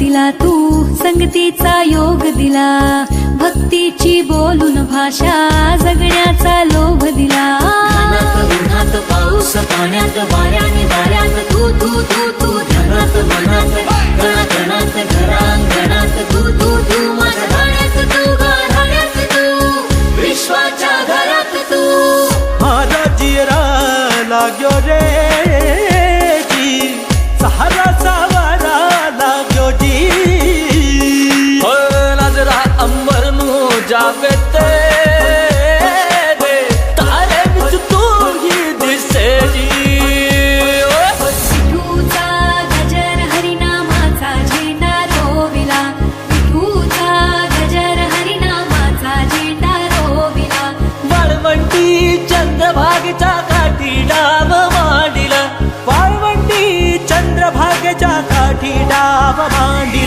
दिला तू, संगतीचा योग दिला, भक्तीची बोलून भाषा, जगण्याचा लोभ दिला. उन्हात पाऊस पाण्यात वाऱ्याने वाऱ्यात तू तू तू तू, धनात मनात कणाकणात घरांगणात तू तू तू, माझ्या गाण्यात तू, गाण्यात तू, विश्वाच्या घरात तू. माझा जिरा लाग्यो रे जी, सहारा सावारा लाग्यो जी. हो नजरा अंबर नू जावे ते तारे विच तू ही दिसे जी. विठूचा गजर हरिनामाचा झेंडा रोविला, विठूचा गजर हरिनामाचा झेंडा रोविला. वाळवंटी चंद्रभागेच्या काठी डाव मांडिला, वाळवंटी चंद्रभागेच्या काठी डाव मांडी.